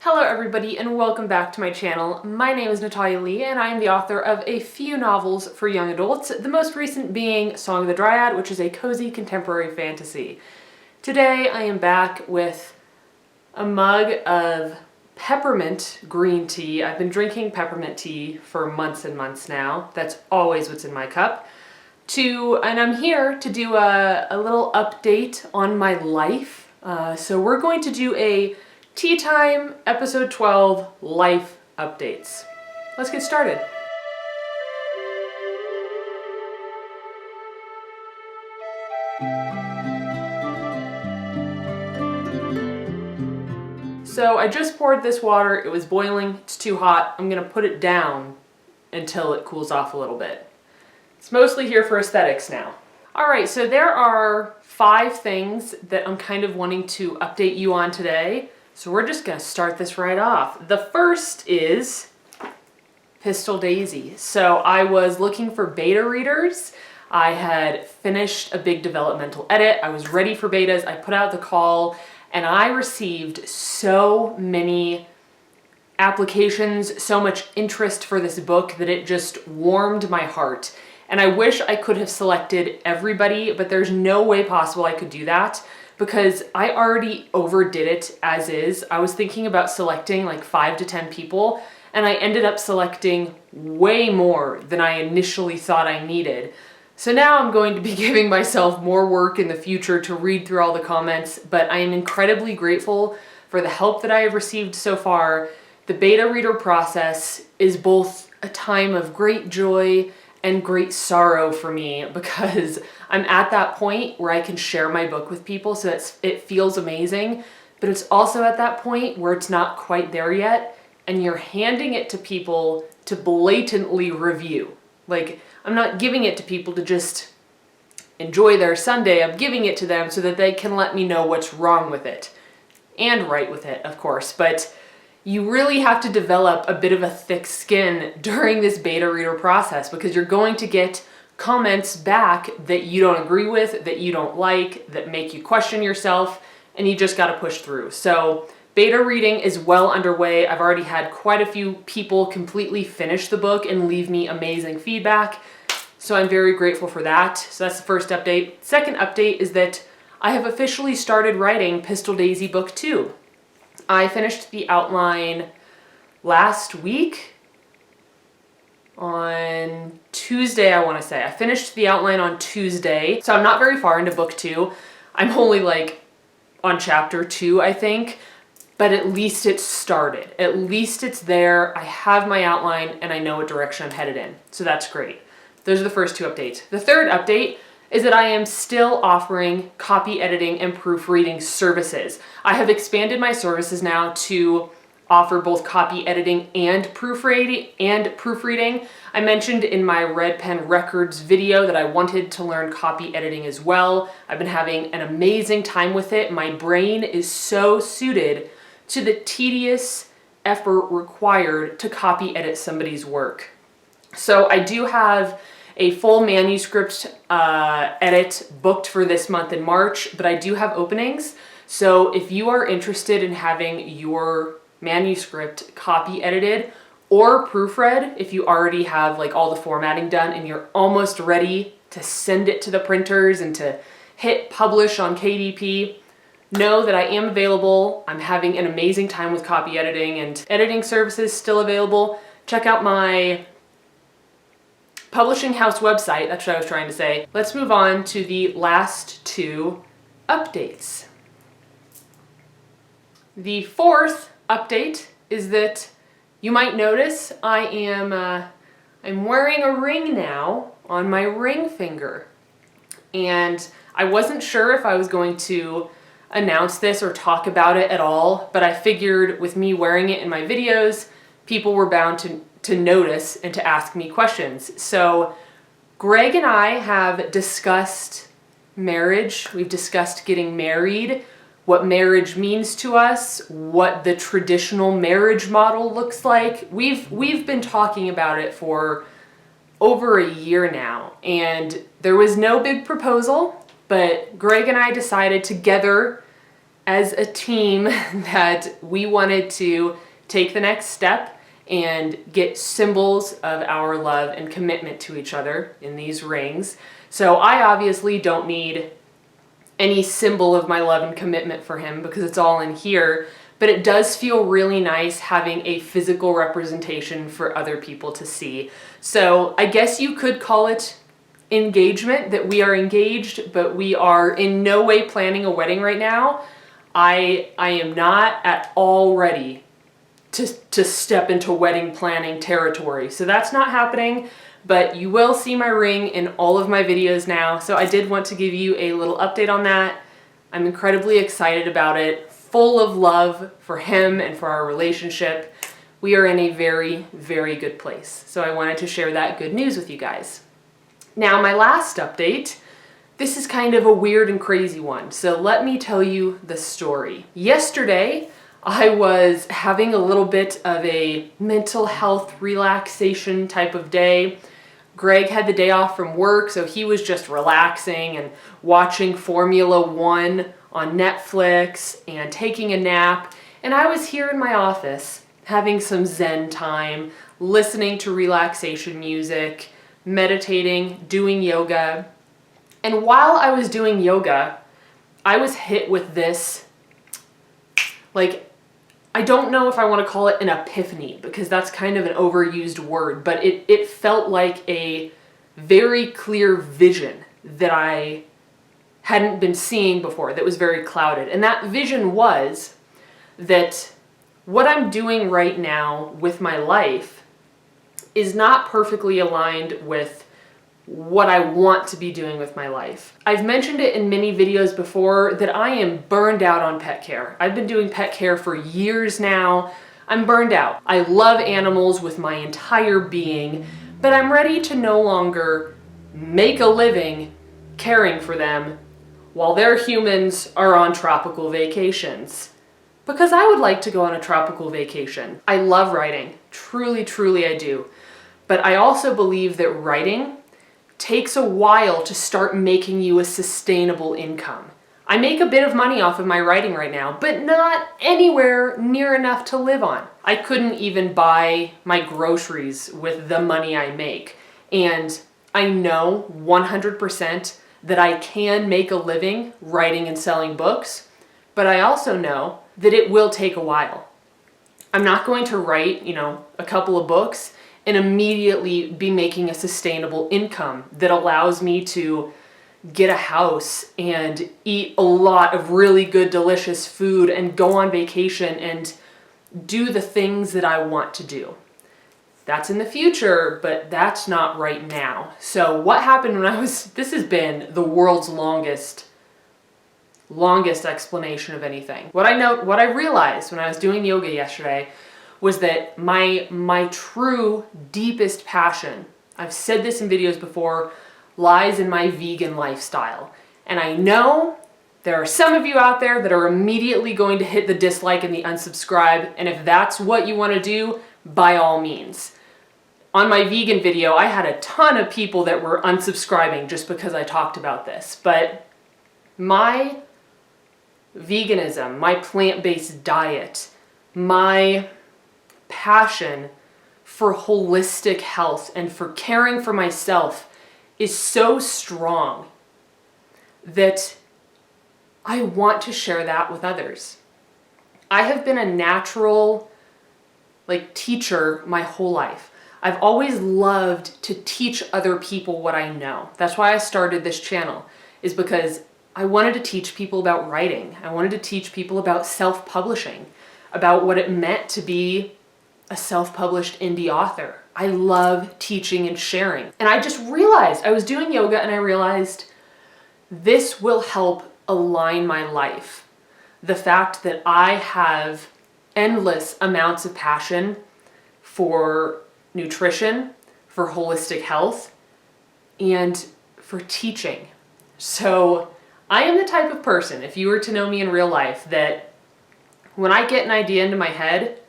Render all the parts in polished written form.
Hello everybody and welcome back to my channel. My name is Natalia Lee and I am the author of a few novels for young adults, the most recent being Song of the Dryad, which is a cozy contemporary fantasy. Today I am back with a mug of peppermint green tea. I've been drinking peppermint tea for months and months now. That's always what's in my cup. And I'm here to do a little update on my life. So we're going to do a Tea Time Episode 12 Life Updates. Let's get started. So I just poured this water, it was boiling, it's too hot. I'm gonna put it down until it cools off a little bit. It's mostly here for aesthetics now. All right, so there are 5 things that I'm kind of wanting to update you on today. So we're just gonna start this right off. The first is Pistol Daisy. So I was looking for beta readers. I had finished a big developmental edit. I was ready for betas. I put out the call and I received so many applications, so much interest for this book that it just warmed my heart. And I wish I could have selected everybody, but there's no way possible I could do that, because I already overdid it as is. I was thinking about selecting like 5 to 10 people, and I ended up selecting way more than I initially thought I needed. So now I'm going to be giving myself more work in the future to read through all the comments, but I am incredibly grateful for the help that I have received so far. The beta reader process is both a time of great joy and great sorrow for me, because I'm at that point where I can share my book with people, so it feels amazing, but it's also at that point where it's not quite there yet, and you're handing it to people to blatantly review. Like, I'm not giving it to people to just enjoy their Sunday, I'm giving it to them so that they can let me know what's wrong with it. And right with it, of course, but you really have to develop a bit of a thick skin during this beta reader process, because you're going to get comments back that you don't agree with, that you don't like, that make you question yourself, and you just got to push through. So beta reading is well underway. I've already had quite a few people completely finish the book and leave me amazing feedback. So I'm very grateful for that. So that's the first update. Second update is that I have officially started writing Pistol Daisy Book 2. I finished the outline last week on Tuesday, I want to say. I finished the outline on Tuesday, so I'm not very far into book 2. I'm only like on chapter 2, I think, but at least it's started. At least it's there. I have my outline and I know what direction I'm headed in, so that's great. Those are the first 2 updates. The third update is that I am still offering copy editing and proofreading services. I have expanded my services now to offer both copy editing and proofreading. I mentioned in my Red Pen Records video that I wanted to learn copy editing as well. I've been having an amazing time with it. My brain is so suited to the tedious effort required to copy edit somebody's work. So I do have a full manuscript edit booked for this month in March, but I do have openings. So if you are interested in having your manuscript copy edited or proofread, if you already have like all the formatting done and you're almost ready to send it to the printers and to hit publish on KDP, know that I am available. I'm having an amazing time with copy editing, and editing services still available. Check out my publishing house website, that's what I was trying to say. Let's move on to the last 2 updates. The fourth update is that you might notice I'm wearing a ring now on my ring finger. And I wasn't sure if I was going to announce this or talk about it at all, but I figured with me wearing it in my videos, people were bound to notice and to ask me questions. So Greg and I have discussed marriage. We've discussed getting married, what marriage means to us, what the traditional marriage model looks like. We've been talking about it for over a year now, and there was no big proposal, but Greg and I decided together as a team that we wanted to take the next step and get symbols of our love and commitment to each other in these rings. So I obviously don't need any symbol of my love and commitment for him because it's all in here, but it does feel really nice having a physical representation for other people to see. So I guess you could call it engagement, that we are engaged, but we are in no way planning a wedding right now. I am not at all ready to step into wedding planning territory. So that's not happening, but you will see my ring in all of my videos now. So I did want to give you a little update on that. I'm incredibly excited about it, full of love for him and for our relationship. We are in a very, very good place. So I wanted to share that good news with you guys. Now, my last update, this is kind of a weird and crazy one. So let me tell you the story. Yesterday, I was having a little bit of a mental health relaxation type of day. Greg had the day off from work, so he was just relaxing and watching Formula One on Netflix and taking a nap. And I was here in my office having some Zen time, listening to relaxation music, meditating, doing yoga. And while I was doing yoga, I was hit with this, like, I don't know if I want to call it an epiphany because that's kind of an overused word, but it felt like a very clear vision that I hadn't been seeing before, that was very clouded. And that vision was that what I'm doing right now with my life is not perfectly aligned with what I want to be doing with my life. I've mentioned it in many videos before that I am burned out on pet care. I've been doing pet care for years now. I'm burned out. I love animals with my entire being, but I'm ready to no longer make a living caring for them while their humans are on tropical vacations. Because I would like to go on a tropical vacation. I love writing. Truly, truly I do. But I also believe that writing takes a while to start making you a sustainable income. I make a bit of money off of my writing right now, but not anywhere near enough to live on. I couldn't even buy my groceries with the money I make. And I know 100% that I can make a living writing and selling books, but I also know that it will take a while. I'm not going to write, a couple of books and immediately be making a sustainable income that allows me to get a house and eat a lot of really good, delicious food and go on vacation and do the things that I want to do. That's in the future, but that's not right now. So what happened when this has been the world's longest explanation of anything. What I realized when I was doing yoga yesterday was that my true deepest passion, I've said this in videos before, lies in my vegan lifestyle. And I know there are some of you out there that are immediately going to hit the dislike and the unsubscribe, and if that's what you want to do, by all means. On my vegan video, I had a ton of people that were unsubscribing just because I talked about this, but my veganism, my plant-based diet, my passion for holistic health and for caring for myself is so strong that I want to share that with others. I have been a natural teacher my whole life. I've always loved to teach other people what I know. That's why I started this channel, is because I wanted to teach people about writing. I wanted to teach people about self-publishing, about what it meant to be a self-published indie author. I love teaching and sharing. And I just realized, I was doing yoga and I realized this will help align my life. The fact that I have endless amounts of passion for nutrition, for holistic health, and for teaching. So I am the type of person, if you were to know me in real life, that when I get an idea into my head,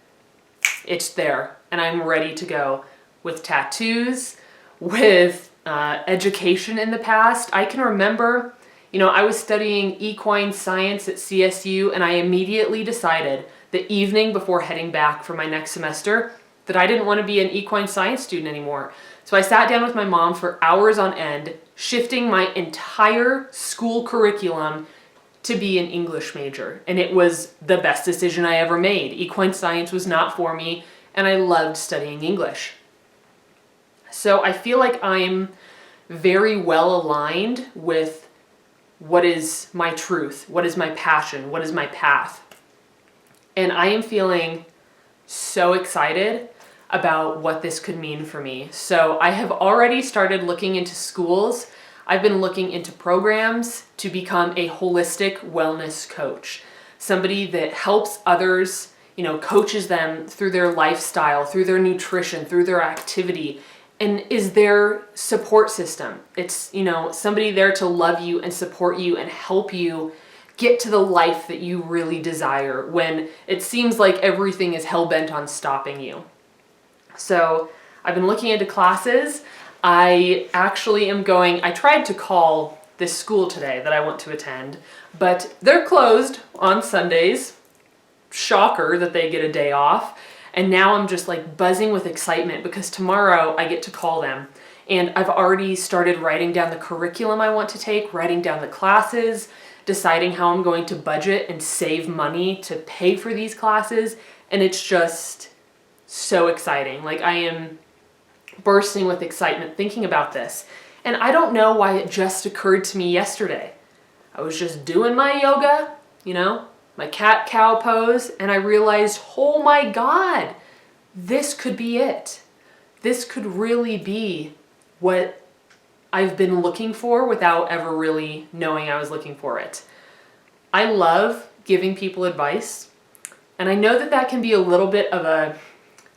it's there and I'm ready to go. With tattoos, with education in the past, I can remember You know, I was studying equine science at CSU, and I immediately decided the evening before heading back for my next semester that I didn't want to be an equine science student anymore. So I sat down with my mom for hours on end, shifting my entire school curriculum to be an English major. And it was the best decision I ever made. Equine science was not for me, and I loved studying English. So I feel like I'm very well aligned with what is my truth, what is my passion, what is my path. And I am feeling so excited about what this could mean for me. So I have already started looking into schools. I've been looking into programs to become a holistic wellness coach, somebody that helps others, you know, coaches them through their lifestyle, through their nutrition, through their activity, and is their support system. It's, you know, somebody there to love you and support you and help you get to the life that you really desire when it seems like everything is hell-bent on stopping you. So I've been looking into classes. I actually am going, I tried to call this school today that I want to attend, but they're closed on Sundays. Shocker that they get a day off. And now I'm just like buzzing with excitement because tomorrow I get to call them. And I've already started writing down the curriculum I want to take, writing down the classes, deciding how I'm going to budget and save money to pay for these classes. And it's just so exciting. Like, I am bursting with excitement thinking about this. And I don't know why it just occurred to me yesterday. I was just doing my yoga, you know, my cat-cow pose, and I realized, oh my God, this could be it. This could really be what I've been looking for without ever really knowing I was looking for it. I love giving people advice, and I know that that can be a little bit of a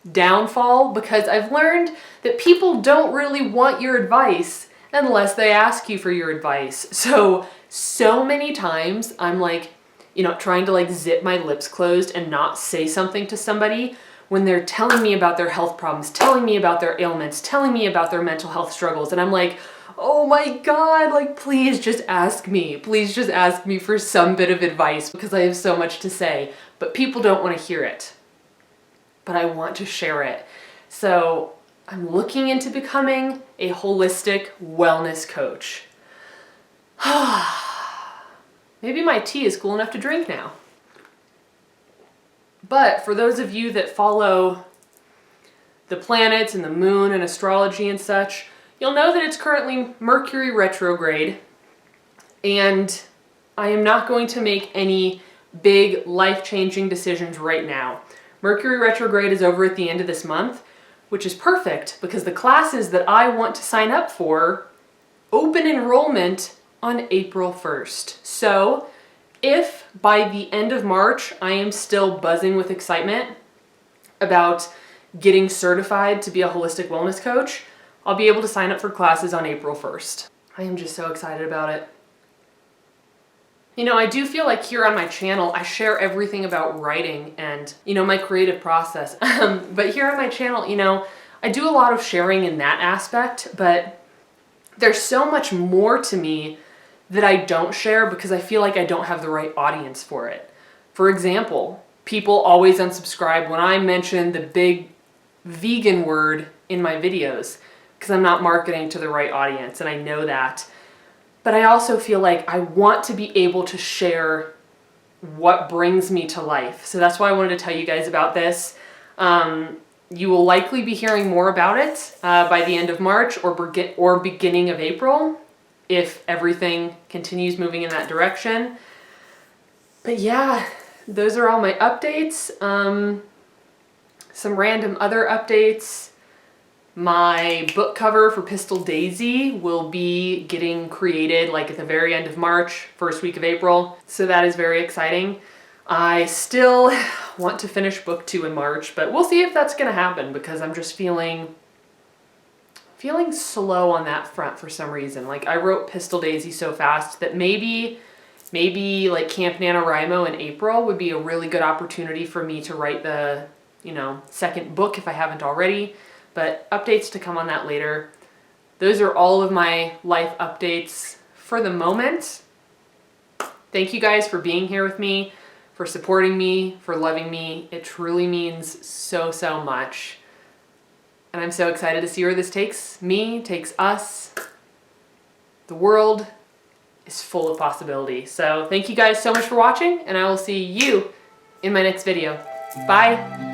downfall because I've learned that people don't really want your advice unless they ask you for your advice. So many times I'm like, you know, trying to like zip my lips closed and not say something to somebody when they're telling me about their health problems, telling me about their ailments, telling me about their mental health struggles. And I'm like, oh my God, like, please just ask me. Please just ask me for some bit of advice because I have so much to say, but people don't want to hear it. But I want to share it. So I'm looking into becoming a holistic wellness coach. Maybe my tea is cool enough to drink now. But for those of you that follow the planets and the moon and astrology and such, you'll know that it's currently Mercury retrograde, and I am not going to make any big life-changing decisions right now. Mercury retrograde is over at the end of this month, which is perfect because the classes that I want to sign up for open enrollment on April 1st. So if by the end of March I am still buzzing with excitement about getting certified to be a holistic wellness coach, I'll be able to sign up for classes on April 1st. I am just so excited about it. You know, I do feel like here on my channel, I share everything about writing and, you know, my creative process. But here on my channel, you know, I do a lot of sharing in that aspect, but there's so much more to me that I don't share because I feel like I don't have the right audience for it. For example, people always unsubscribe when I mention the big vegan word in my videos because I'm not marketing to the right audience, and I know that. But I also feel like I want to be able to share what brings me to life. So that's why I wanted to tell you guys about this. You will likely be hearing more about it by the end of March or beginning of April, if everything continues moving in that direction. But yeah, those are all my updates. Some random other updates. My book cover for Pistol Daisy will be getting created like at the very end of March, first week of April. So that is very exciting. I still want to finish book 2 in March, but we'll see if that's gonna happen because I'm just feeling slow on that front for some reason. Like, I wrote Pistol Daisy so fast that maybe like Camp NaNoWriMo in April would be a really good opportunity for me to write the, you know, second book if I haven't already. But updates to come on that later. Those are all of my life updates for the moment. Thank you guys for being here with me, for supporting me, for loving me. It truly means so, so much. And I'm so excited to see where this takes me, takes us. The world is full of possibility. So thank you guys so much for watching, and I will see you in my next video. Bye.